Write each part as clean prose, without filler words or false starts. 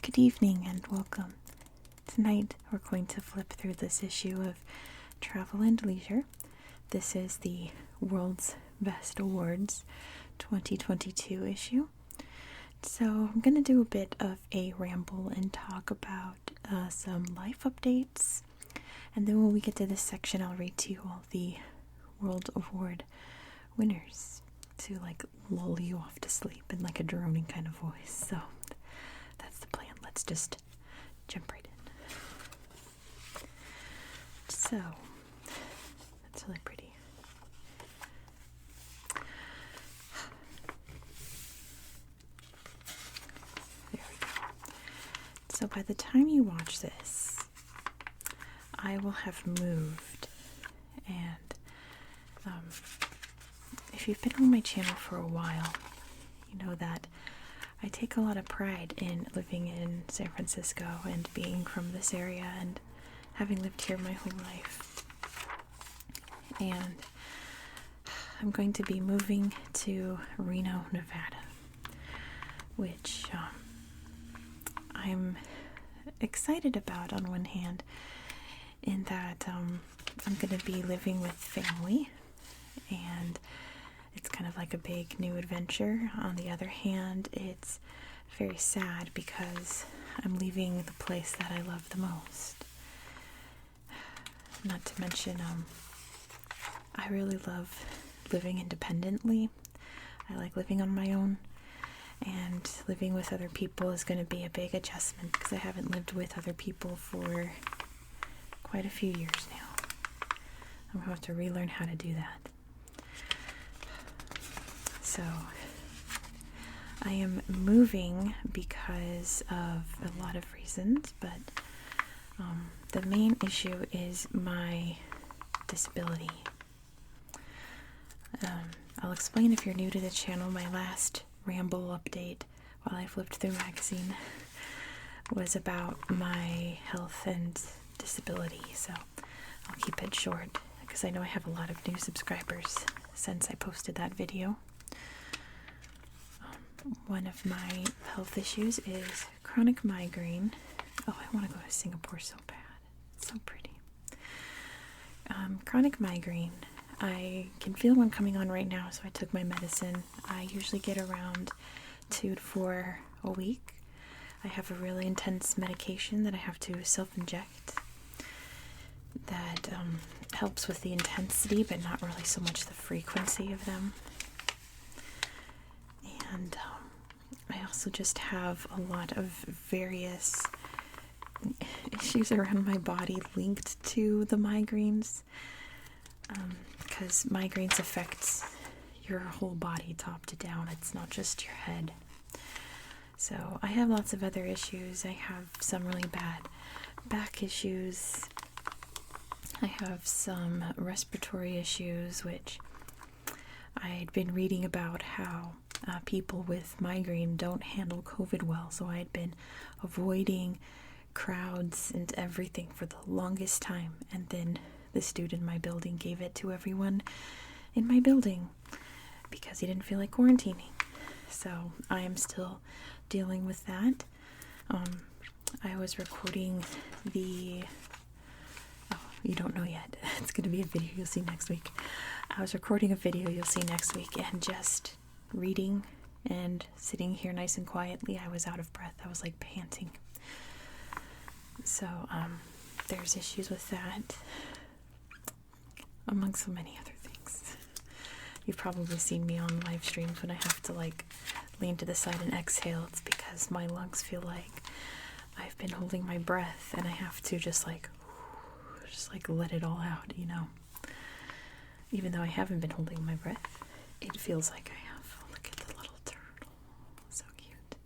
Good evening and welcome. Tonight we're going to flip through this issue of Travel and Leisure. This is the World's Best Awards 2022 issue. So I'm going to do a bit of a ramble and talk about some life updates. And then when we get to this section, I'll read to you all the World Award winners to lull you off to sleep in a droning kind of voice. So that's the plan. Let's just jump right in. So, that's really pretty. There we go. So by the time you watch this, I will have moved, and if you've been on my channel for a while, you know that I take a lot of pride in living in San Francisco and being from this area and having lived here my whole life. And I'm going to be moving to Reno, Nevada, which I'm excited about on one hand, in that I'm going to be living with family, and it's kind of like a big new adventure. On the other hand, it's very sad because I'm leaving the place that I love the most. Not to mention, I really love living independently. I like living on my own, and living with other people is going to be a big adjustment because I haven't lived with other people for quite a few years now. I'm going to have to relearn how to do that. So, I am moving because of a lot of reasons, but the main issue is my disability. I'll explain if you're new to the channel. My last ramble update while I flipped through magazine was about my health and disability, so I'll keep it short because I know I have a lot of new subscribers since I posted that video. One of my health issues is chronic migraine. Oh, I want to go to Singapore so bad. It's so pretty. Chronic migraine. I can feel one coming on right now, so I took my medicine. I usually get around 2 to 4 a week. I have a really intense medication that I have to self-inject that helps with the intensity, but not really so much the frequency of them. And I also just have a lot of various issues around my body linked to the migraines, because migraines affect your whole body top to down. It's not just your head. So I have lots of other issues. I have some really bad back issues. I have some respiratory issues, which I'd been reading about how people with migraine don't handle COVID well, so I had been avoiding crowds and everything for the longest time, and then this dude in my building gave it to everyone in my building because he didn't feel like quarantining. So I am still dealing with that. I was recording the... Oh, you don't know yet. It's going to be a video you'll see next week. I was recording a video you'll see next week, and just reading and sitting here nice and quietly, I was out of breath. I was panting. So there's issues with that, among so many other things. You've probably seen me on live streams when I have to lean to the side and exhale. It's because my lungs feel like I've been holding my breath, and I have to just let it all out, Even though I haven't been holding my breath, it feels like I have. Look at the little turtle. So cute.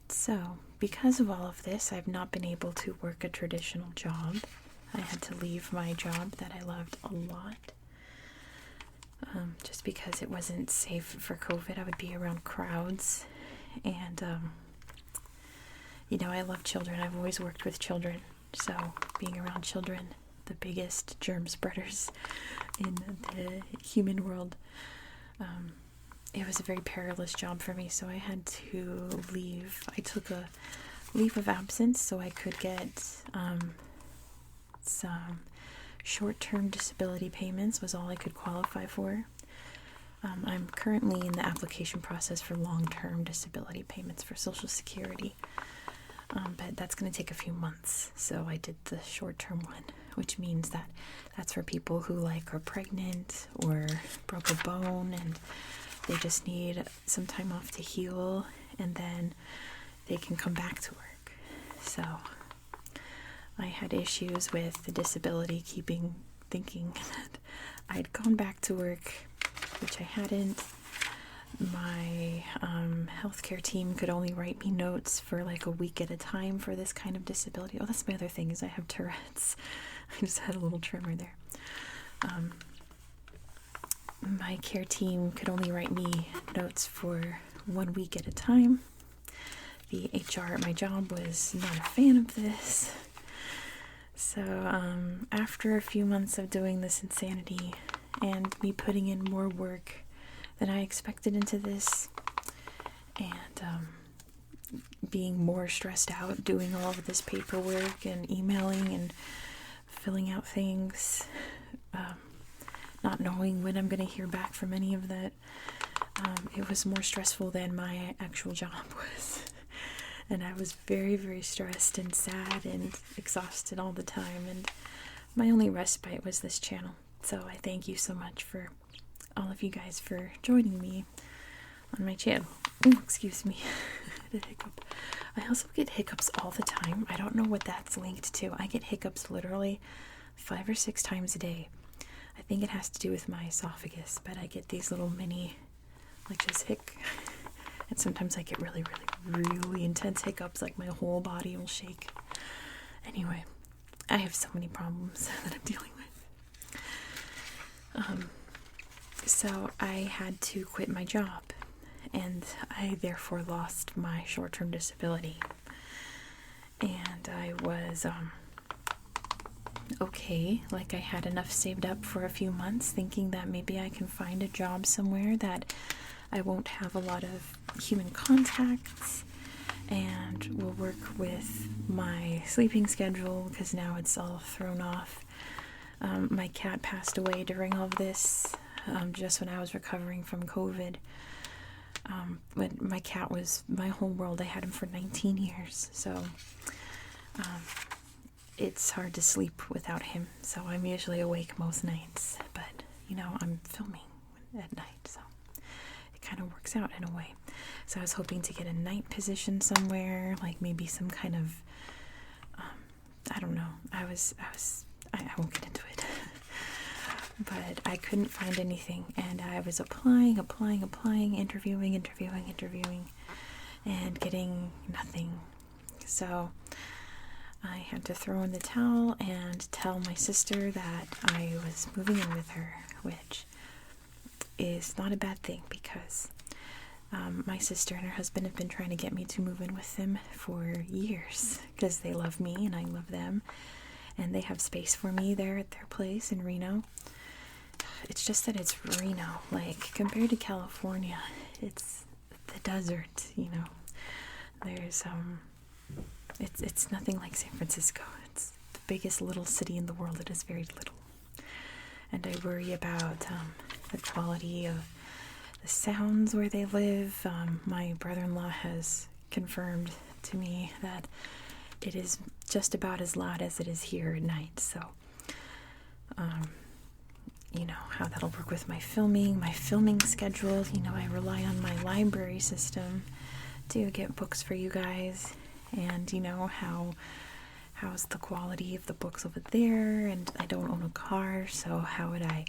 So, because of all of this, I've not been able to work a traditional job. I had to leave my job that I loved a lot. Just because it wasn't safe for COVID. I would be around crowds. And, I love children. I've always worked with children. So, being around children, the biggest germ spreaders in the human world, it was a very perilous job for me, so I had to leave. I took a leave of absence so I could get some short-term disability payments was all I could qualify for. I'm currently in the application process for long-term disability payments for Social Security, but that's going to take a few months, so I did the short-term one, which means that that's for people who like are pregnant or broke a bone and they just need some time off to heal, and then they can come back to work. So I had issues with the disability thinking that I'd gone back to work, which I hadn't. My healthcare team could only write me notes for like a week at a time for this kind of disability. Oh, that's my other thing, is I have Tourette's. I just had a little tremor there. My care team could only write me notes for 1 week at a time. The HR at my job was not a fan of this. So after a few months of doing this insanity and me putting in more work than I expected into this, and being more stressed out doing all of this paperwork and emailing and filling out things, not knowing when I'm going to hear back from any of that, it was more stressful than my actual job was. And I was very, very stressed and sad and exhausted all the time, and my only respite was this channel. So I thank you so much for all of you guys for joining me on my channel. Ooh, excuse me. I had a hiccup. I also get hiccups all the time. I don't know what that's linked to. I get hiccups literally 5 or 6 times a day. I think it has to do with my esophagus, but I get these little mini, like, just hic. And sometimes I get really, really, really intense hiccups, like my whole body will shake. Anyway, I have so many problems that I'm dealing with. So I had to quit my job, and I therefore lost my short-term disability. And I was, okay, like I had enough saved up for a few months, thinking that maybe I can find a job somewhere that I won't have a lot of human contacts and will work with my sleeping schedule, because now it's all thrown off. My cat passed away during all of this, just when I was recovering from COVID. But my cat was my whole world. I had him for 19 years, so it's hard to sleep without him. So I'm usually awake most nights, but I'm filming at night, so it kind of works out in a way. So I was hoping to get a night position somewhere, like maybe some kind of, I don't know. I won't get into it. But I couldn't find anything, and I was applying, interviewing, and getting nothing. So I had to throw in the towel and tell my sister that I was moving in with her, which is not a bad thing, because my sister and her husband have been trying to get me to move in with them for years, because they love me and I love them, and they have space for me there at their place in Reno. It's just that it's Reno, like, compared to California, it's the desert, There's, it's nothing like San Francisco. It's the biggest little city in the world. It is very little. And I worry about the quality of the sounds where they live. My brother-in-law has confirmed to me that it is just about as loud as it is here at night. So, how that'll work with my filming schedule. I rely on my library system to get books for you guys. And, how's the quality of the books over there? And I don't own a car, so how would I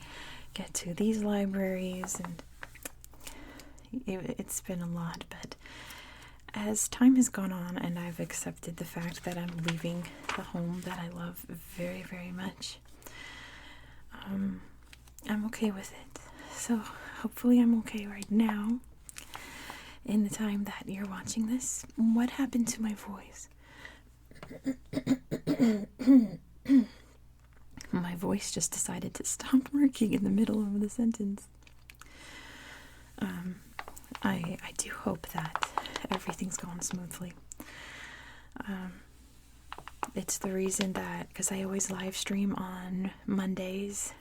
get to these libraries? And it's been a lot, but as time has gone on and I've accepted the fact that I'm leaving the home that I love very, very much, I'm okay with it. So hopefully I'm okay right now. In the time that you're watching this, what happened to my voice? My voice just decided to stop working in the middle of the sentence. I do hope that everything's gone smoothly. It's the reason that, because I always live stream on Mondays,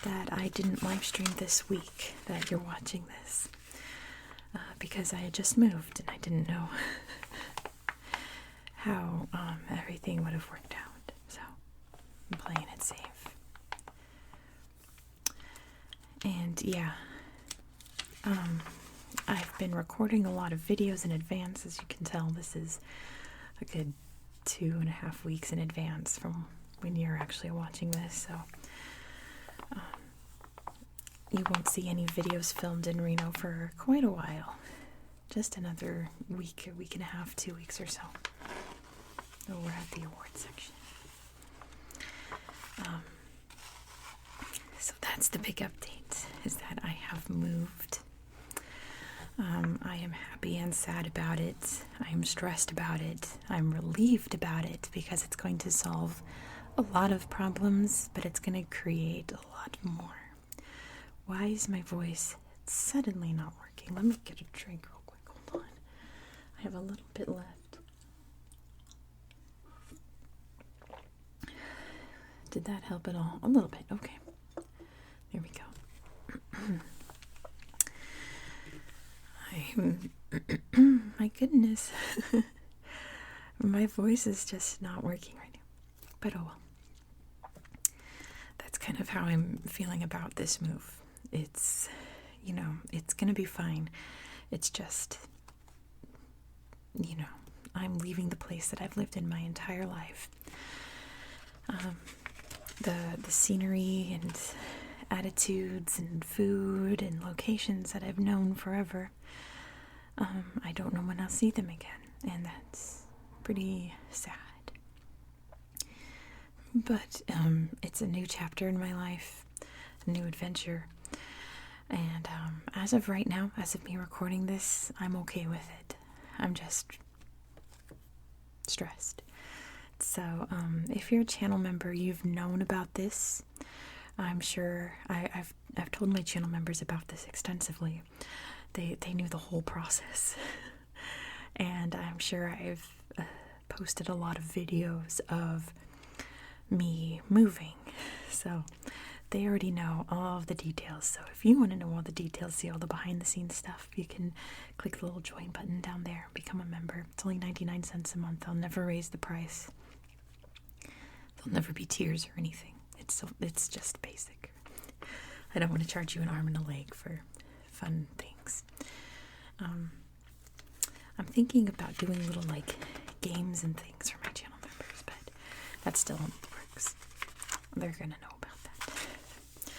that I didn't live stream this week that you're watching this. Because I had just moved and I didn't know how everything would have worked out. So I'm playing it safe. And yeah, I've been recording a lot of videos in advance. As you can tell, this is a good 2.5 weeks in advance from when you're actually watching this. So you won't see any videos filmed in Reno for quite a while. Just another week, a week and a half, 2 weeks or so. Oh, we're at the award section. So that's the big update, is that I have moved. I am happy and sad about it. I am stressed about it. I'm relieved about it because it's going to solve a lot of problems, but it's going to create a lot more. Why is my voice suddenly not working? Let me get a drink real quick. Hold on. I have a little bit left. Did that help at all? A little bit. Okay. There we go. My goodness. My voice is just not working right now. But oh well. That's kind of how I'm feeling about this move. It's, it's going to be fine. It's just, I'm leaving the place that I've lived in my entire life. The scenery and attitudes and food and locations that I've known forever. I don't know when I'll see them again, and that's pretty sad. But it's a new chapter in my life, a new adventure. And as of right now, as of me recording this, I'm okay with it. I'm just stressed. So if you're a channel member, you've known about this. I'm sure I've told my channel members about this extensively. They knew the whole process. And I'm sure I've posted a lot of videos of me moving. So they already know all of the details. So if you want to know all the details, see all the behind the scenes stuff, you can click the little join button down there, become a member. It's only 99 cents a month. I'll never raise the price. There'll never be tiers or anything. It's just basic. I don't want to charge you an arm and a leg for fun things. I'm thinking about doing little games and things for my channel members, but that's still in the works. They're gonna know about that.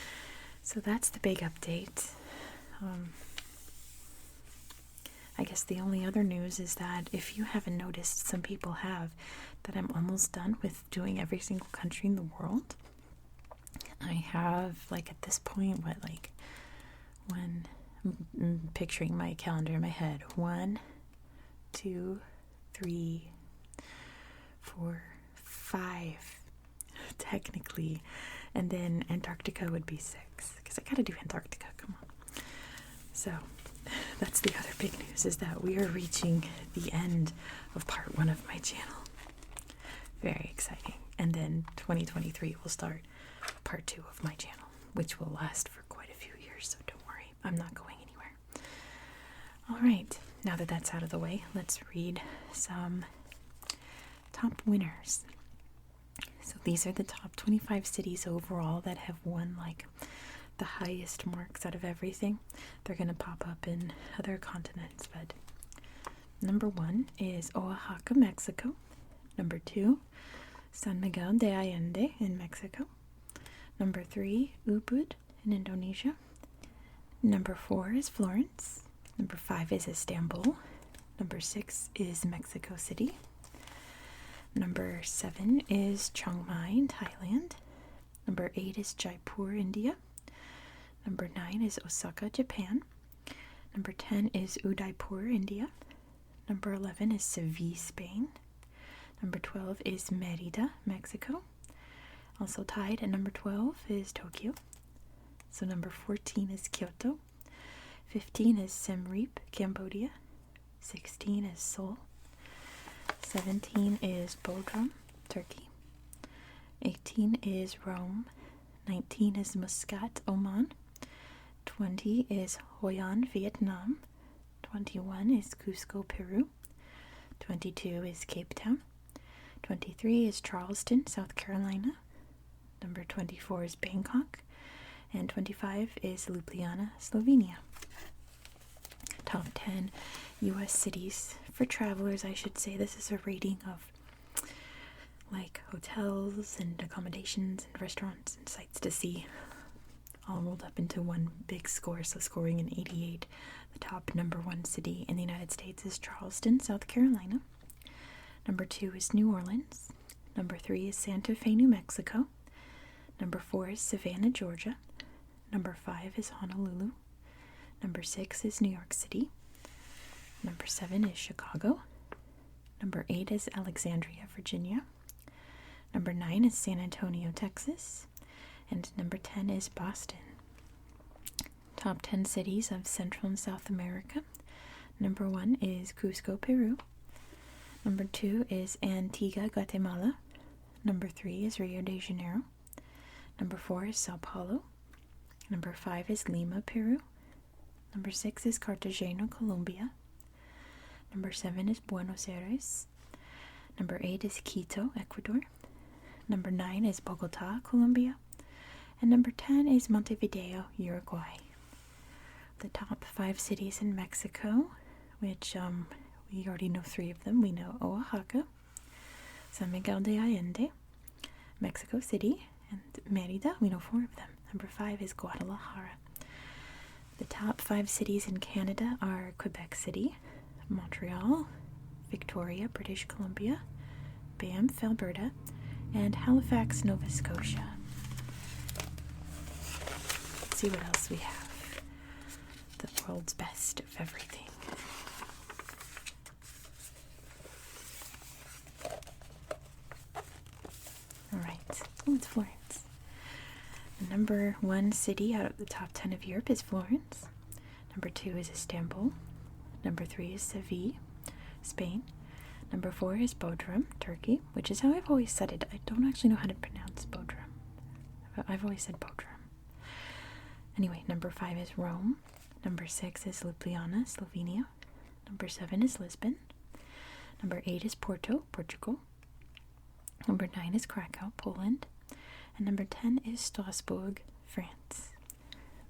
So that's the big update. I guess the only other news is that if you haven't noticed, some people have, that I'm almost done with doing every single country in the world. I have, at this point, I'm picturing my calendar in my head. 1, 2, 3, 4, 5, technically. And then Antarctica would be 6, because I gotta do Antarctica, come on. So, that's the other big news, is that we are reaching the end of part 1 of my channel. Very exciting. And then 2023 will start part 2 of my channel, which will last for quite a few years, so don't worry, I'm not going anywhere. Alright, now that that's out of the way, let's read some top winners. So these are the top 25 cities overall that have won the highest marks out of everything. They're going to pop up in other continents, but number 1 is Oaxaca, Mexico. Number 2, San Miguel de Allende in Mexico. Number 3, Ubud in Indonesia. Number 4 is Florence. Number 5 is Istanbul. Number 6 is Mexico City. Number 7 is Chiang Mai in Thailand. Number 8 is Jaipur, India. Number 9 is Osaka, Japan. Number 10 is Udaipur, India. Number 11 is Seville, Spain. Number 12 is Merida, Mexico. Also tied at number 12 is Tokyo. So number 14 is Kyoto. 15 is Siem Reap, Cambodia. 16 is Seoul. 17 is Bodrum, Turkey. 18 is Rome. 19 is Muscat, Oman. 20 is Hoi An, Vietnam. 21 is Cusco, Peru. 22 is Cape Town. 23 is Charleston, South Carolina. Number 24 is Bangkok. And 25 is Ljubljana, Slovenia. Top 10 U.S. cities for travelers, I should say. This is a rating of like hotels and accommodations and restaurants and sights to see, all rolled up into one big score. So scoring an 88. The top number 1 city in the United States is Charleston, South Carolina. Number 2 is New Orleans. Number 3 is Santa Fe, New Mexico. Number 4 is Savannah, Georgia. Number 5 is Honolulu. Number 6 is New York City. Number 7 is Chicago. Number 8 is Alexandria, Virginia. Number 9 is San Antonio, Texas. And number 10 is Boston. Top 10 cities of Central and South America. Number 1 is Cusco, Peru. Number 2 is Antigua, Guatemala. Number 3 is Rio de Janeiro. Number 4 is Sao Paulo. Number 5 is Lima, Peru. Number 6 is Cartagena, Colombia. Number 7 is Buenos Aires. Number 8 is Quito, Ecuador. Number 9 is Bogota, Colombia. And number 10 is Montevideo, Uruguay. The top 5 cities in Mexico, which we already know 3 of them. We know Oaxaca, San Miguel de Allende, Mexico City, and Merida. We know 4 of them. Number 5 is Guadalajara. The top 5 cities in Canada are Quebec City, Montreal, Victoria, British Columbia, Banff, Alberta, and Halifax, Nova Scotia. Let's see what else we have. The world's best of everything. Alright, it's Florence. The number 1 city out of the top 10 of Europe is Florence. Number 2 is Istanbul. Number 3 is Seville, Spain. Number 4 is Bodrum, Turkey, which is how I've always said it. I don't actually know how to pronounce Bodrum. I've always said Bodrum. Anyway, number 5 is Rome. Number 6 is Ljubljana, Slovenia. Number 7 is Lisbon. Number 8 is Porto, Portugal. Number 9 is Krakow, Poland. And number 10 is Strasbourg, France.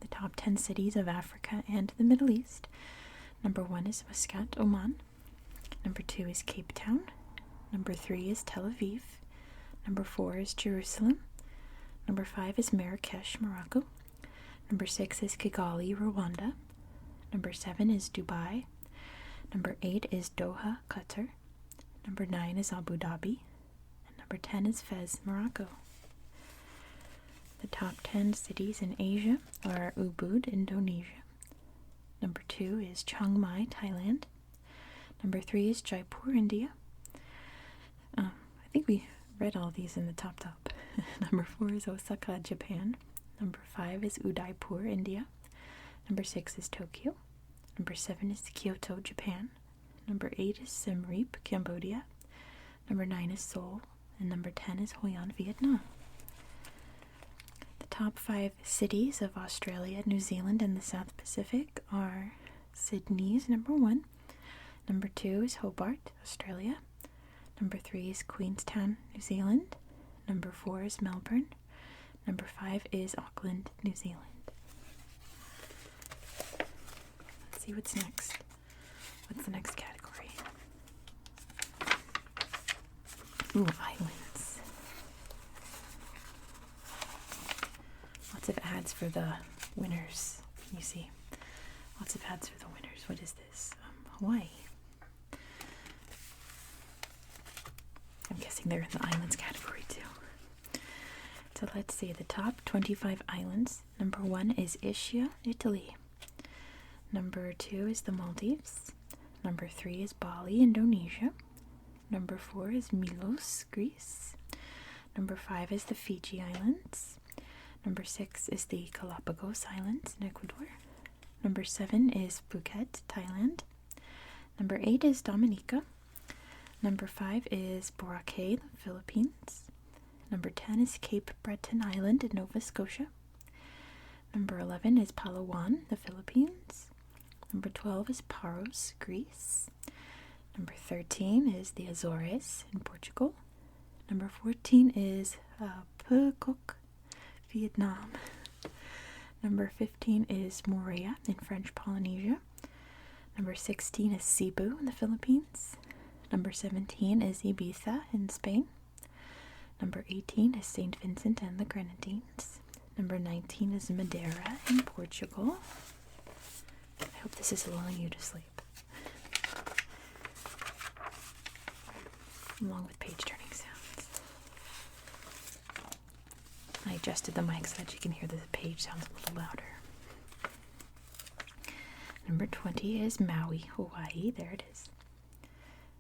The top 10 cities of Africa and the Middle East. Number 1 is Muscat, Oman. Number 2 is Cape Town. Number 3 is Tel Aviv. Number 4 is Jerusalem. Number 5 is Marrakesh, Morocco. Number 6 is Kigali, Rwanda. Number 7 is Dubai. Number 8 is Doha, Qatar. Number 9 is Abu Dhabi. And number 10 is Fez, Morocco. The top 10 cities in Asia are Ubud, Indonesia. Number 2 is Chiang Mai, Thailand. Number 3 is Jaipur, India. I think we read all these in the top. Number 4 is Osaka, Japan. Number 5 is Udaipur, India. Number 6 is Tokyo. Number 7 is Kyoto, Japan. Number 8 is Siem Reap, Cambodia. Number 9 is Seoul. And number 10 is Hoi An, Vietnam. The top 5 cities of Australia, New Zealand, and the South Pacific are Sydney is number 1. Number 2 is Hobart, Australia. Number 3 is Queenstown, New Zealand. Number 4 is Melbourne. Number 5 is Auckland, New Zealand. Let's see what's next. What's the next category? Ooh, islands. Lots of ads for the winners, you see. Lots of ads for the winners. What is this? Hawaii. I'm guessing they're in the islands category too. So let's see the top 25 islands. Number 1 is Ischia, Italy. Number 2 is the Maldives. Number 3 is Bali, Indonesia. Number 4 is Milos, Greece. Number 5 is the Fiji Islands. Number 6 is the Galapagos Islands in Ecuador. Number 7 is Phuket, Thailand. Number 8 is Dominica. Number 5 is Boracay, the Philippines. Number 10 is Cape Breton Island in Nova Scotia. Number 11 is Palawan, the Philippines. Number 12 is Paros, Greece. Number 13 is the Azores in Portugal. Number 14 is Phuoc, Vietnam. Number 15 is Moorea in French Polynesia. Number 16 is Cebu in the Philippines. Number 17 is Ibiza in Spain. Number 18 is St. Vincent and the Grenadines. Number 19 is Madeira in Portugal. I hope this is lulling you to sleep. Along with page turning sounds. I adjusted the mic so that you can hear the page sounds a little louder. Number 20 is Maui, Hawaii. There it is.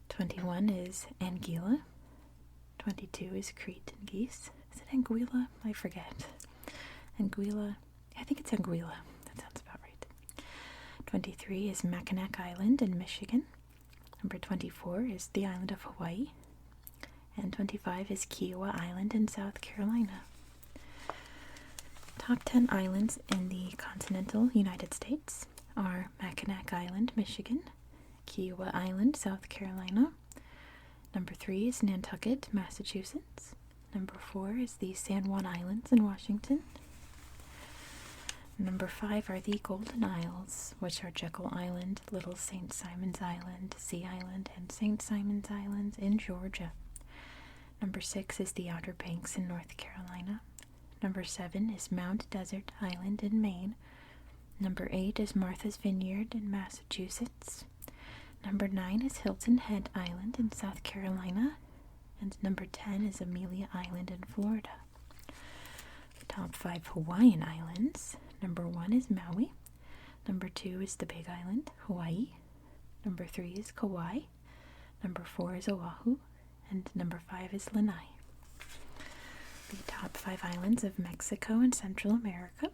21 is Anguilla. 22 is Crete and Geese. Is it Anguilla? I forget. Anguilla. I think it's Anguilla. That sounds about right. 23 is Mackinac Island in Michigan. Number 24 is the island of Hawaii. And 25 is Kiowa Island in South Carolina. Top 10 islands in the continental United States are Mackinac Island, Michigan. Kiowa Island, South Carolina. Number 3 is Nantucket, Massachusetts. Number 4 is the San Juan Islands in Washington. Number 5 are the Golden Isles, which are Jekyll Island, Little St. Simon's Island, Sea Island, and St. Simon's Island in Georgia. Number 6 is the Outer Banks in North Carolina. Number 7 is Mount Desert Island in Maine. Number 8 is Martha's Vineyard in Massachusetts. Number 9 is Hilton Head Island in South Carolina. And number 10 is Amelia Island in Florida. The top 5 Hawaiian islands. Number 1 is Maui. Number 2 is the Big Island, Hawaii. Number 3 is Kauai. Number 4 is Oahu. And number 5 is Lanai. The top 5 islands of Mexico and Central America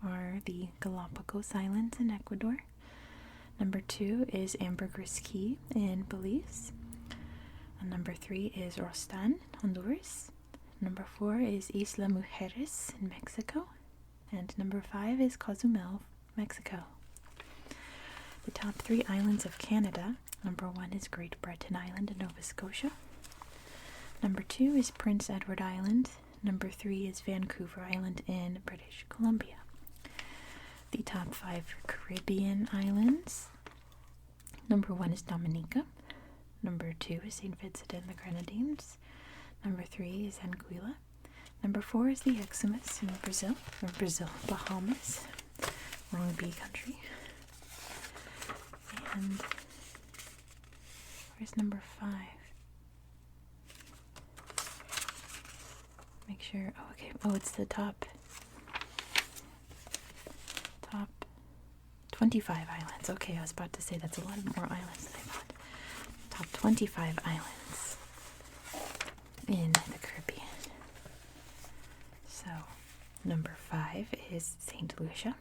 are the Galapagos Islands in Ecuador. Number 2 is Ambergris Caye in Belize. And number 3 is Rostan, Honduras. Number 4 is Isla Mujeres in Mexico. And number 5 is Cozumel, Mexico. The top 3 islands of Canada. Number 1 is Great Breton Island in Nova Scotia. Number 2 is Prince Edward Island. Number 3 is Vancouver Island in British Columbia. The top 5 Caribbean islands. Number 1 is Dominica. Number 2 is St. Vincent and the Grenadines. Number 3 is Anguilla. Number 4 is the Exumas in Brazil, Bahamas. Wrong B country. And where's number 5? Make sure. Oh, okay. Oh, it's the top 25 islands. Okay, I was about to say that's a lot more islands than I thought. Top 25 islands in the Caribbean. So, number 5 is St. Lucia.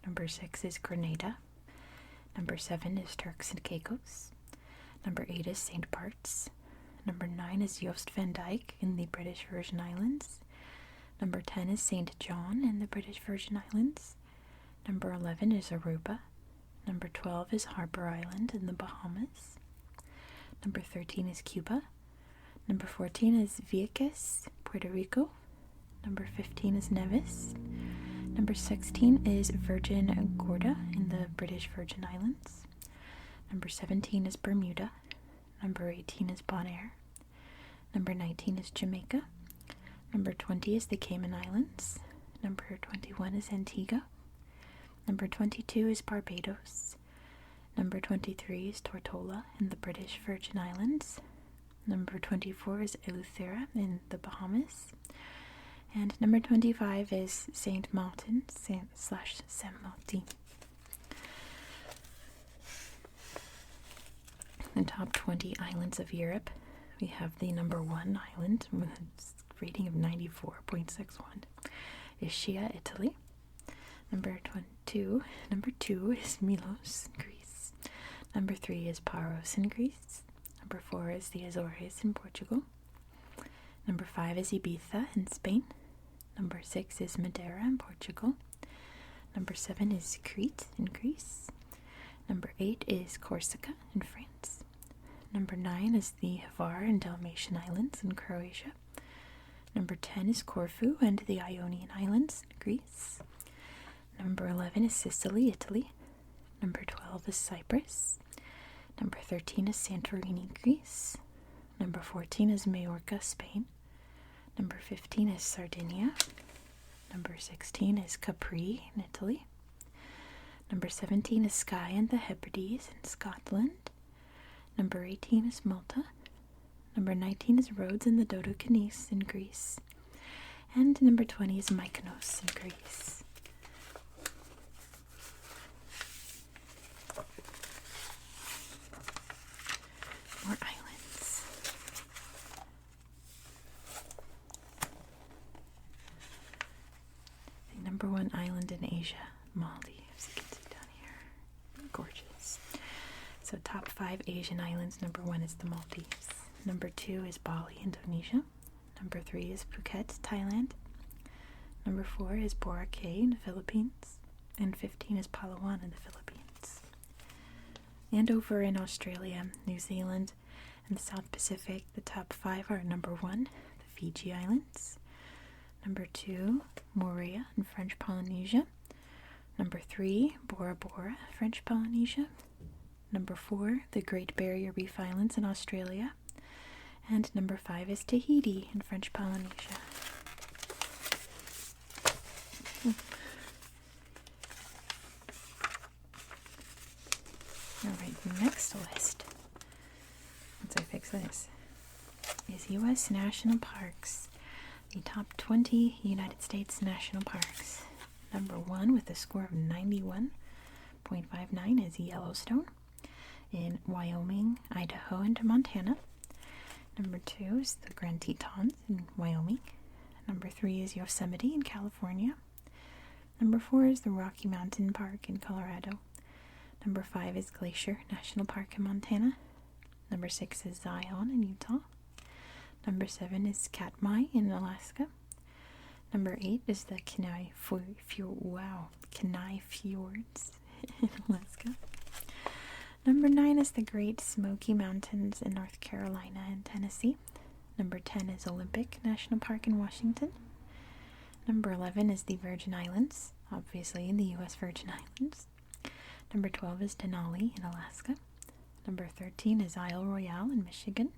Number 6 is Grenada. Number 7 is Turks and Caicos. Number 8 is St. Bart's. Number 9 is Jost van Dyke in the British Virgin Islands. Number 10 is St. John in the British Virgin Islands. Number 11 is Aruba. Number 12 is Harper Island in the Bahamas. Number 13 is Cuba. Number 14 is Vieques, Puerto Rico. Number 15 is Nevis. Number 16 is Virgin Gorda in the British Virgin Islands. Number 17 is Bermuda. Number 18 is Bonaire. Number 19 is Jamaica. Number 20 is the Cayman Islands. Number 21 is Antigua. Number 22 is Barbados. Number 23 is Tortola in the British Virgin Islands. Number 24 is Eleuthera in the Bahamas. And number 25 is Saint Martin / Saint Martin. The top 20 islands of Europe. We have the number 1 island with a rating of 94.61 is Ischia, Italy. Number two is Milos in Greece. Number 3 is Paros in Greece. Number 4 is the Azores in Portugal. Number 5 is Ibiza in Spain. Number 6 is Madeira in Portugal. Number 7 is Crete in Greece. Number 8 is Corsica in France. Number 9 is the Hvar and Dalmatian Islands in Croatia. Number 10 is Corfu and the Ionian Islands in Greece. Number 11 is Sicily, Italy. Number 12 is Cyprus. Number 13 is Santorini, Greece. Number 14 is Majorca, Spain. Number 15 is Sardinia. Number 16 is Capri in Italy. Number 17 is Skye and the Hebrides in Scotland. Number 18 is Malta. Number 19 is Rhodes and the Dodecanese in Greece. And number 20 is Mykonos in Greece. More islands. The number 1 island in Asia, Maldives. You can see down here. Gorgeous. So top 5 Asian islands. Number 1 is the Maldives. Number 2 is Bali, Indonesia. Number 3 is Phuket, Thailand. Number 4 is Boracay in the Philippines. And 15 is Palawan in the Philippines. And over in Australia, New Zealand, and the South Pacific, the top 5 are number 1, the Fiji Islands. Number 2, Moorea in French Polynesia. Number 3, Bora Bora, French Polynesia. Number 4, the Great Barrier Reef Islands in Australia. And number 5 is Tahiti in French Polynesia. Alright, next list, once I fix this, is U.S. national parks. The top 20 United States national parks. Number 1 with a score of 91.59 is Yellowstone in Wyoming, Idaho, and Montana. Number 2 is the Grand Tetons in Wyoming. Number 3 is Yosemite in California. Number 4 is the Rocky Mountain Park in Colorado. Number 5 is Glacier National Park in Montana. Number 6 is Zion in Utah. Number 7 is Katmai in Alaska. Number 8 is the Kenai Fjords in Alaska. Number 9 is the Great Smoky Mountains in North Carolina and Tennessee. Number 10 is Olympic National Park in Washington. Number 11 is the Virgin Islands, obviously in the U.S. Virgin Islands. Number 12 is Denali in Alaska. Number 13 is Isle Royale in Michigan.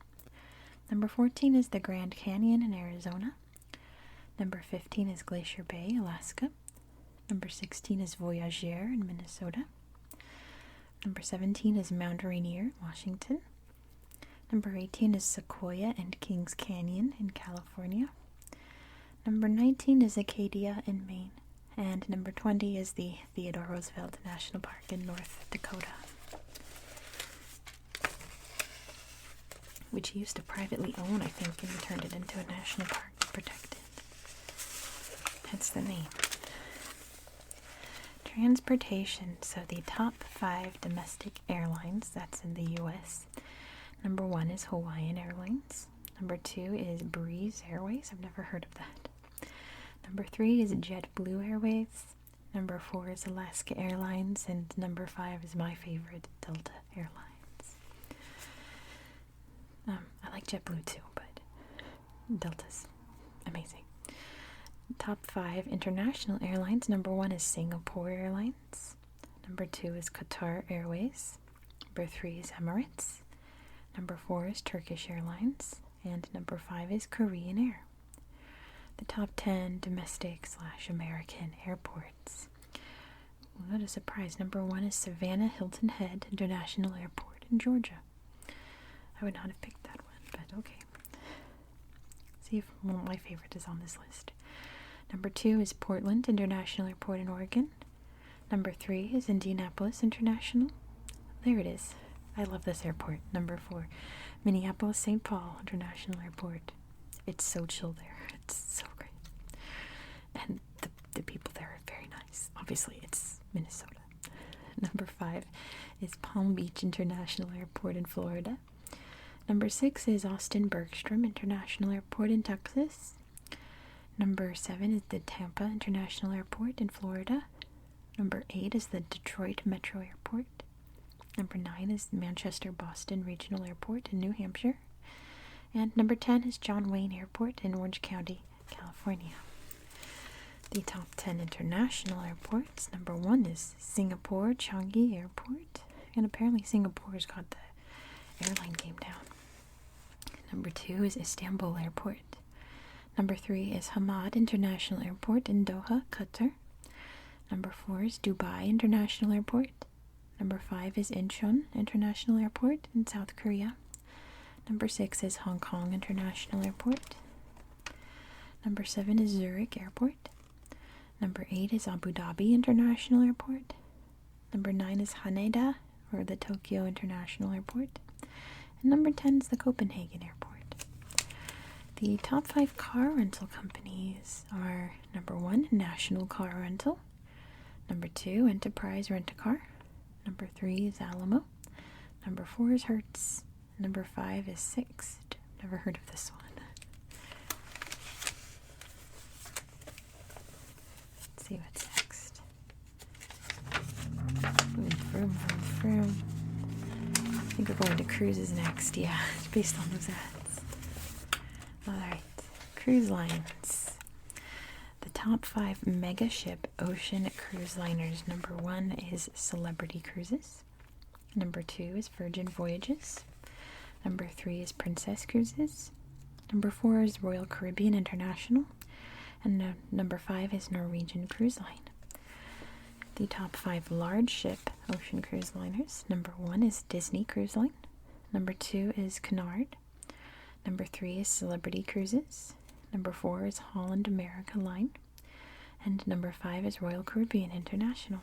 Number 14 is the Grand Canyon in Arizona. Number 15 is Glacier Bay, Alaska. Number 16 is Voyageur in Minnesota. Number 17 is Mount Rainier, Washington. Number 18 is Sequoia and Kings Canyon in California. Number 19 is Acadia in Maine. And number 20 is the Theodore Roosevelt National Park in North Dakota, which he used to privately own, I think, and he turned it into a national park to protect it. Hence the name. Transportation. So the top 5 domestic airlines, that's in the U.S. Number 1 is Hawaiian Airlines. Number 2 is Breeze Airways. I've never heard of that. Number 3 is JetBlue Airways. Number 4 is Alaska Airlines. And number 5 is my favorite, Delta Airlines. I like JetBlue too, but Delta's amazing. Top 5 international airlines. Number 1 is Singapore Airlines. Number 2 is Qatar Airways. Number 3 is Emirates. Number 4 is Turkish Airlines. And number 5 is Korean Air. The top 10 domestic/American airports. What a surprise. Number 1 is Savannah Hilton Head International Airport in Georgia. I would not have picked that one, but okay. See if one of my favorites is on this list. Number 2 is Portland International Airport in Oregon. Number 3 is Indianapolis International. There it is. I love this airport. Number 4, Minneapolis-St. Paul International Airport. It's so chill there. It's so great. And the people there are very nice. Oh, obviously it's Minnesota. Number 5 is Palm Beach International Airport in Florida. Number 6 is Austin Bergstrom International Airport in Texas. Number 7 is the Tampa International Airport in Florida. Number 8 is the Detroit Metro Airport. Number 9 is Manchester Boston Regional Airport in New Hampshire. And number 10 is John Wayne Airport in Orange County, California. The top 10 international airports. Number 1 is Singapore Changi Airport. And apparently Singapore's got the airline game down. Number 2 is Istanbul Airport. Number 3 is Hamad International Airport in Doha, Qatar. Number 4 is Dubai International Airport. Number 5 is Incheon International Airport in South Korea. Number 6 is Hong Kong International Airport. Number 7 is Zurich Airport. Number 8 is Abu Dhabi International Airport. Number 9 is Haneda, or the Tokyo International Airport. And number 10 is the Copenhagen Airport. The top 5 car rental companies are number 1, National Car Rental. Number 2, Enterprise Rent-A-Car. Number 3 is Alamo. Number 4 is Hertz. Number 5 is Sixt. Never heard of this one. Let's see what's next. Vroom. I think we're going to cruises next. Yeah, based on those ads. Alright, cruise lines. The top 5 mega ship ocean cruise liners. Number 1 is Celebrity Cruises. Number 2 is Virgin Voyages. Number 3 is Princess Cruises. Number 4 is Royal Caribbean International. And number 5 is Norwegian Cruise Line. The top 5 large ship ocean cruise liners. Number 1 is Disney Cruise Line. Number 2 is Cunard. Number 3 is Celebrity Cruises. Number 4 is Holland America Line. And number 5 is Royal Caribbean International.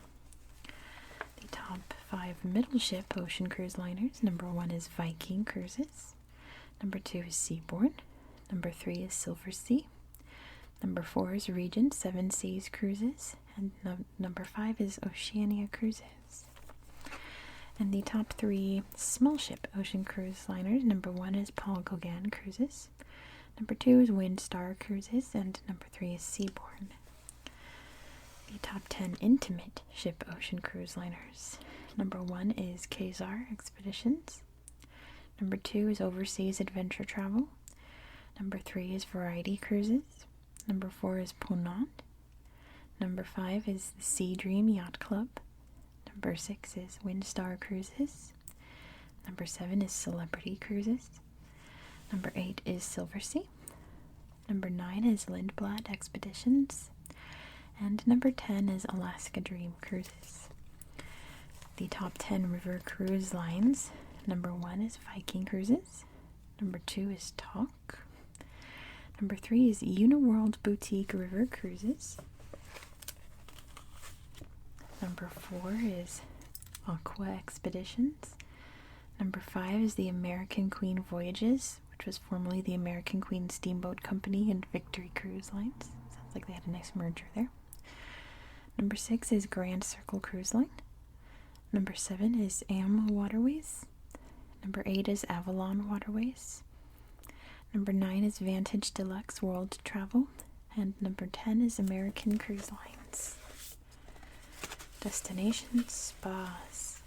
The top 5 middle ship ocean cruise liners. Number 1 is Viking Cruises. Number 2 is Seabourn. Number 3 is Silver Sea. Number 4 is Regent Seven Seas Cruises. And number 5 is Oceania Cruises. And the top 3 small ship ocean cruise liners. Number 1 is Paul Gauguin Cruises. Number 2 is Windstar Cruises. And number 3 is Seabourn. The top 10 intimate ship ocean cruise liners. Number 1 is Khazar Expeditions. Number 2 is Overseas Adventure Travel. Number 3 is Variety Cruises. Number 4 is Ponant. Number 5 is the Sea Dream Yacht Club. Number 6 is Windstar Cruises. Number 7 is Celebrity Cruises. Number 8 is Silver Sea. Number 9 is Lindblad Expeditions. And number 10 is Alaska Dream Cruises. The top 10 river cruise lines. Number 1 is Viking Cruises. Number 2 is Talk. Number 3 is Uniworld Boutique River Cruises. Number 4 is Aqua Expeditions. Number 5 is the American Queen Voyages, which was formerly the American Queen Steamboat Company and Victory Cruise Lines. Sounds like they had a nice merger there. Number 6 is Grand Circle Cruise Line. Number 7 is AM Waterways. Number 8 is Avalon Waterways. Number 9 is Vantage Deluxe World Travel. And number 10 is American Cruise Lines. Destination spas.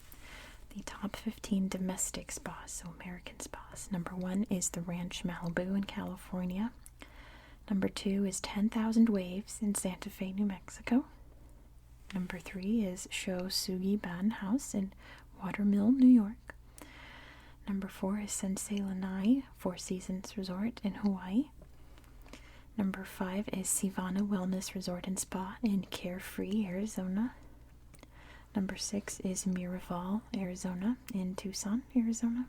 The top 15 domestic spas, so American spas. Number 1 is the Ranch Malibu in California. Number 2 is 10,000 Waves in Santa Fe, New Mexico. Number 3 is Sho Sugi Ban House in Watermill, New York. Number 4 is Sensei Lanai Four Seasons Resort in Hawaii. Number 5 is Sivana Wellness Resort and Spa in Carefree, Arizona. Number 6 is Miraval, Arizona in Tucson, Arizona.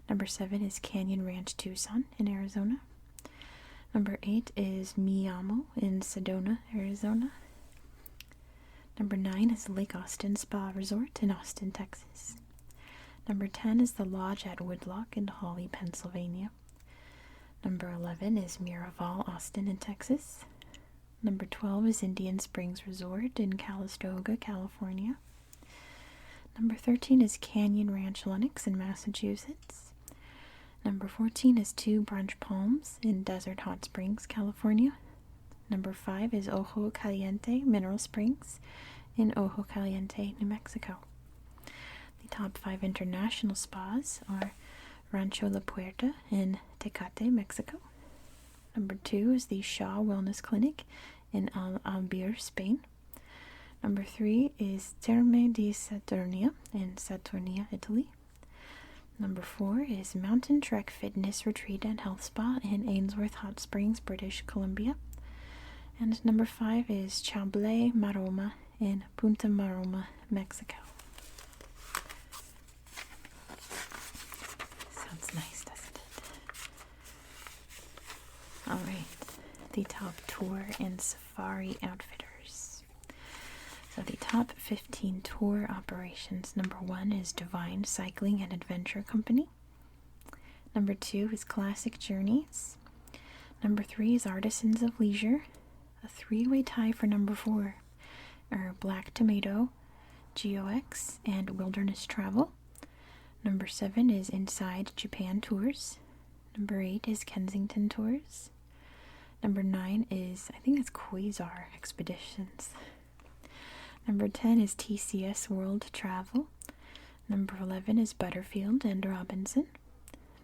Number 7 is Canyon Ranch, Tucson in Arizona. Number 8 is Miyamo in Sedona, Arizona. Number 9 is Lake Austin Spa Resort in Austin, Texas. Number 10 is the Lodge at Woodlock in Hawley, Pennsylvania. Number 11 is Miraval, Austin in Texas. Number 12 is Indian Springs Resort in Calistoga, California. Number 13 is Canyon Ranch Lenox in Massachusetts. Number 14 is Two Brunch Palms in Desert Hot Springs, California. Number 5 is Ojo Caliente Mineral Springs in Ojo Caliente, New Mexico. The top 5 international spas are Rancho La Puerta in Tecate, Mexico. Number 2 is the Shaw Wellness Clinic in Albir, Spain. Number 3 is Terme di Saturnia in Saturnia, Italy. Number 4 is Mountain Trek Fitness Retreat and Health Spa in Ainsworth Hot Springs, British Columbia. And number 5 is Chable Maroma in Punta Maroma, Mexico. Sounds nice, doesn't it? Alright, the top tour and safari outfitters. So the top 15 tour operations. Number 1 is Divine Cycling and Adventure Company. Number 2 is Classic Journeys. Number 3 is Artisans of Leisure. A 3-way tie for number 4 are Black Tomato, GOX, and Wilderness Travel. Number 7 is Inside Japan Tours. Number 8 is Kensington Tours. Number 9 is, I think it's Quasar Expeditions. Number 10 is TCS World Travel. Number 11 is Butterfield and Robinson.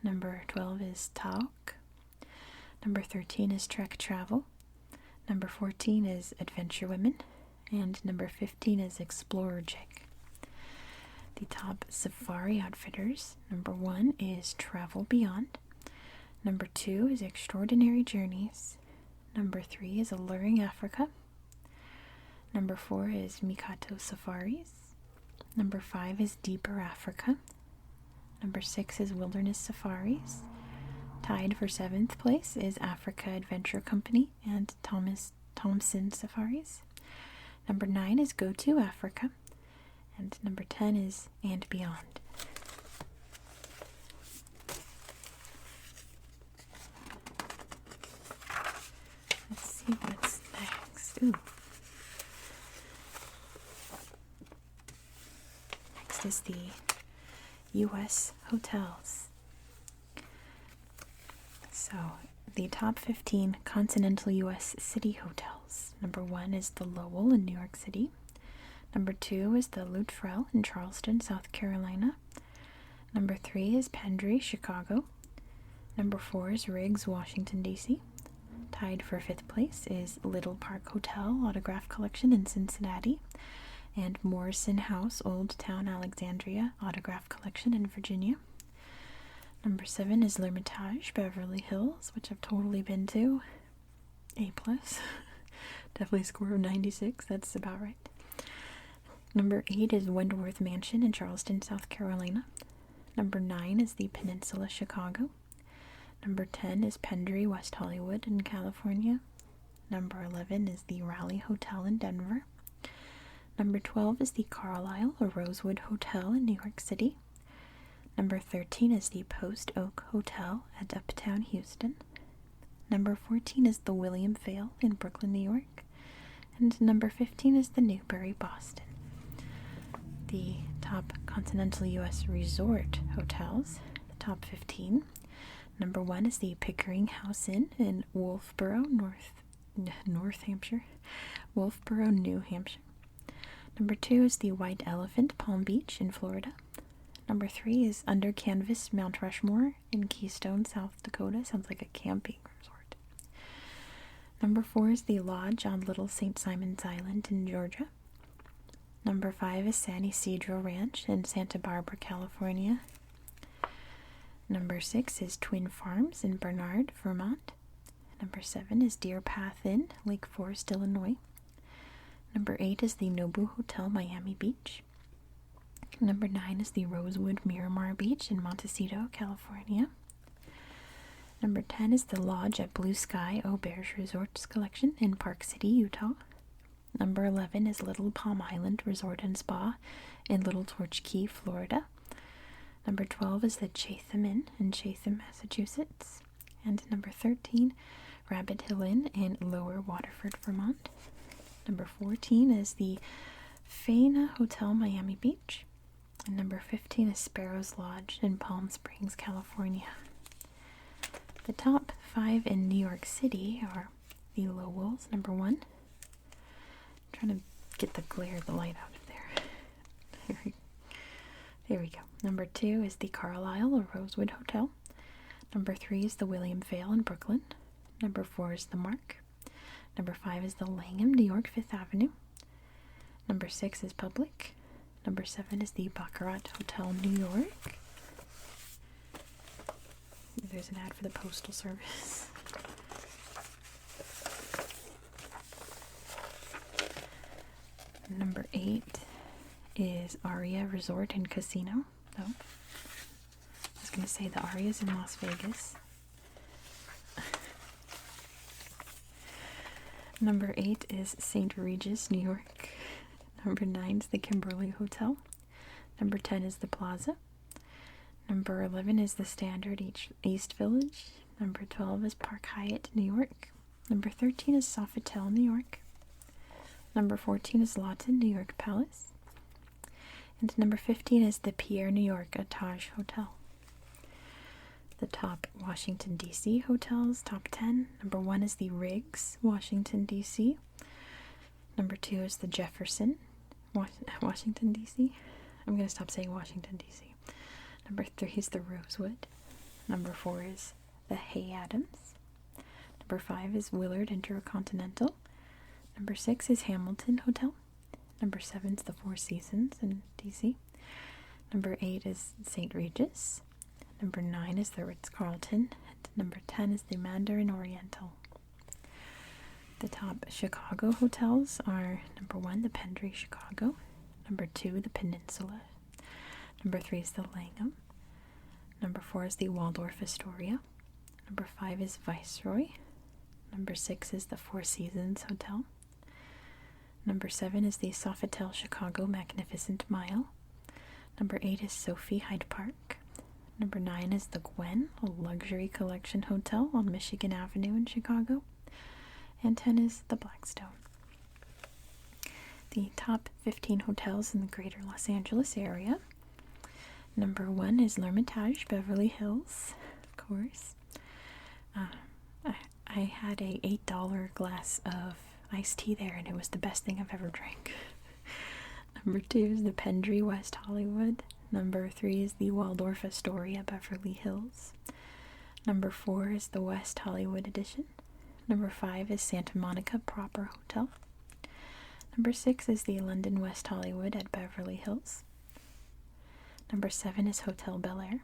Number 12 is Tauk. Number 13 is Trek Travel. Number 14 is Adventure Women. And number 15 is Explorer Chick. The top safari outfitters. Number 1 is Travel Beyond. Number 2 is Extraordinary Journeys. Number 3 is Alluring Africa. Number 4 is Mikato Safaris. Number 5 is Deeper Africa. Number 6 is Wilderness Safaris. Tied for 7th place is Africa Adventure Company and Thompson Safaris. Number 9 is Go to Africa. And number 10 is And Beyond. Let's see what's next. Ooh. Next is the U.S. hotels. So, the top 15 continental U.S. city hotels. Number 1 is the Lowell in New York City. Number 2 is the Luttrell in Charleston, South Carolina. Number 3 is Pendry, Chicago. Number 4 is Riggs, Washington, D.C. Tied for 5th place is Little Park Hotel Autograph Collection in Cincinnati. And Morrison House, Old Town, Alexandria Autograph Collection in Virginia. Number 7 is L'Ermitage, Beverly Hills, which I've totally been to. A+. Definitely score of 96, that's about right. Number 8 is Wentworth Mansion in Charleston, South Carolina. Number 9 is the Peninsula, Chicago. Number 10 is Pendry, West Hollywood in California. Number 11 is the Raleigh Hotel in Denver. Number 12 is the Carlisle, or Rosewood Hotel in New York City. Number 13 is the Post Oak Hotel at Uptown, Houston. Number 14 is the William Vale in Brooklyn, New York. And number 15 is the Newbury, Boston. The top continental U.S. resort hotels, the top 15. Number 1 is the Pickering House Inn in Wolfboro, North Hampshire. Wolfboro, New Hampshire. Number 2 is the White Elephant, Palm Beach in Florida. Number 3 is Under Canvas, Mount Rushmore in Keystone, South Dakota. Sounds like a camping resort. Number 4 is the Lodge on Little St. Simon's Island in Georgia. Number 5 is San Isidro Ranch in Santa Barbara, California. Number 6 is Twin Farms in Bernard, Vermont. Number 7 is Deer Path Inn, Lake Forest, Illinois. Number 8 is the Nobu Hotel, Miami Beach. Number 9 is the Rosewood Miramar Beach in Montecito, California. Number 10 is the Lodge at Blue Sky Auberge Resorts Collection in Park City, Utah. Number 11 is Little Palm Island Resort and Spa in Little Torch Key, Florida. Number 12 is the Chatham Inn in Chatham, Massachusetts. And number 13, Rabbit Hill Inn in Lower Waterford, Vermont. Number 14 is the Faina Hotel, Miami Beach. And number 15 is Sparrows Lodge in Palm Springs, California. The top 5 in New York City are the Lowells, number 1. I'm trying to get the glare of the light out of there. There we go. Number 2 is the Carlisle or Rosewood Hotel. Number 3 is the William Vale in Brooklyn. Number 4 is the Mark. Number 5 is the Langham, New York, 5th Avenue. Number 6 is Public. Number 7 is the Baccarat Hotel, New York. There's an ad for the Postal Service. Number 8 is Aria Resort and Casino. Oh, I was going to say the Aria's in Las Vegas. Number 8 is St. Regis, New York. Number 9 is the Kimberly Hotel. Number 10 is the Plaza. Number 11 is the Standard East Village. Number 12 is Park Hyatt, New York. Number 13 is Sofitel, New York. Number 14 is Lawton, New York Palace. And number 15 is the Pierre, New York, a Taj Hotel. The top Washington, D.C. hotels, top 10. Number 1 is the Riggs, Washington, D.C. Number 2 is the Jefferson, Washington, D.C. I'm going to stop saying Washington, D.C. Number 3 is the Rosewood. Number 4 is the Hay Adams. Number 5 is Willard Intercontinental. Number 6 is Hamilton Hotel. Number 7 is the Four Seasons in D.C. Number 8 is St. Regis. Number 9 is the Ritz-Carlton. And number 10 is the Mandarin Oriental. The top Chicago hotels are number 1, the Pendry Chicago. Number 2, the Peninsula. Number 3 is the Langham. Number 4 is the Waldorf Astoria. Number 5 is Viceroy. Number 6 is the Four Seasons Hotel. Number 7 is the Sofitel Chicago Magnificent Mile. Number 8 is Sophie Hyde Park. Number 9 is the Gwen, a luxury collection hotel on Michigan Avenue in Chicago. And 10 is the Blackstone. The top 15 hotels in the greater Los Angeles area. Number 1 is L'Ermitage, Beverly Hills, of course. I had a $8 glass of iced tea there, and it was the best thing I've ever drank. Number 2 is the Pendry, West Hollywood. Number 3 is the Waldorf Astoria, Beverly Hills. Number 4 is the West Hollywood Edition. Number 5 is Santa Monica Proper Hotel. Number 6 is the London West Hollywood at Beverly Hills. Number 7 is Hotel Bel Air.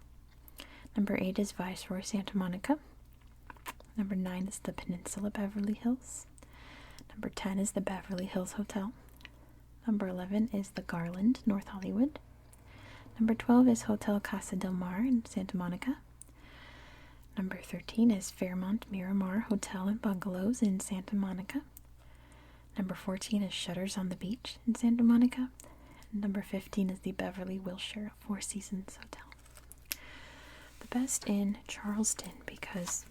Number 8 is Viceroy Santa Monica. Number 9 is the Peninsula Beverly Hills. Number 10 is the Beverly Hills Hotel. Number 11 is the Garland, North Hollywood. Number 12 is Hotel Casa del Mar in Santa Monica. Number 13 is Fairmont Miramar Hotel and Bungalows in Santa Monica. Number 14 is Shutters on the Beach in Santa Monica. And number 15 is the Beverly Wilshire Four Seasons Hotel. The best in Charleston, because,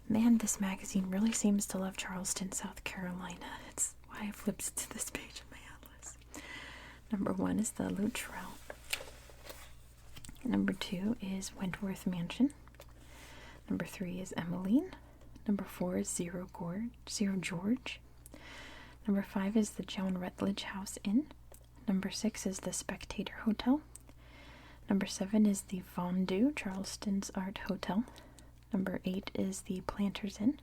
man, this magazine really seems to love Charleston, South Carolina. It's why I flipped to this page of my atlas. Number 1 is the Luttrell. Number 2 is Wentworth Mansion. Number 3 is Emmeline. Number 4 is Zero George. Number 5 is the Joan Rutledge House Inn. Number 6 is the Spectator Hotel. Number 7 is the Fondue, Charleston's Art Hotel. Number 8 is the Planters Inn.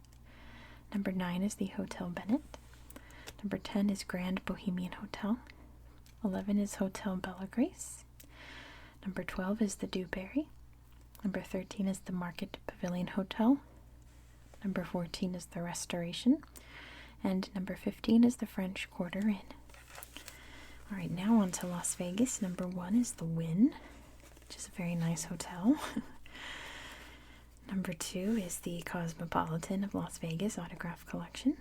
Number 9 is the Hotel Bennett. Number 10 is Grand Bohemian Hotel. 11 is Hotel Bella Grace. Number 12 is the Dewberry. Number 13 is the Market Pavilion Hotel. Number 14 is the Restoration. And number 15 is the French Quarter Inn. Alright, now on to Las Vegas. Number 1 is the Wynn, which is a very nice hotel. Number 2 is the Cosmopolitan of Las Vegas Autograph Collection.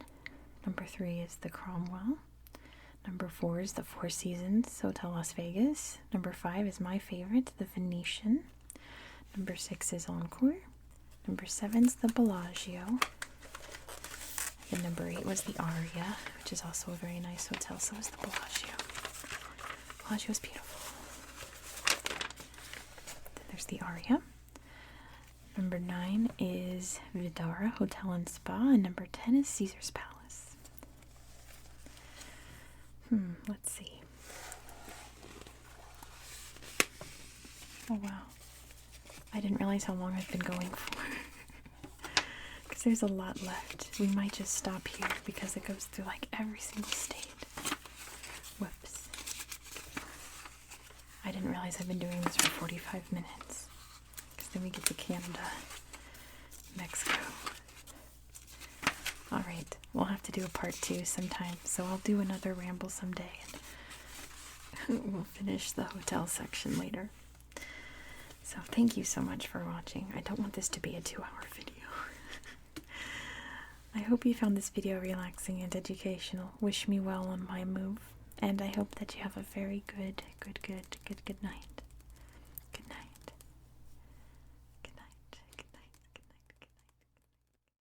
Number 3 is the Cromwell. Number 4 is the Four Seasons Hotel Las Vegas. Number 5 is my favorite, the Venetian. Number 6 is Encore. Number 7 is the Bellagio. Then number 8 was the Aria, which is also a very nice hotel. So is the Bellagio. Bellagio is beautiful. Then there's the Aria. Number 9 is Vidara Hotel and Spa, and number 10 is Caesar's Palace. Let's see. Oh wow. I didn't realize how long I've been going for. Because there's a lot left. We might just stop here because it goes through like every single state. Whoops. I didn't realize I've been doing this for 45 minutes. Because then we get to Canada, Mexico. Alright, we'll have to do a part 2 sometime. So I'll do another ramble someday. And we'll finish the hotel section later. So thank you so much for watching. I don't want this to be a 2-hour video. I hope you found this video relaxing and educational. Wish me well on my move. And I hope that you have a very good night.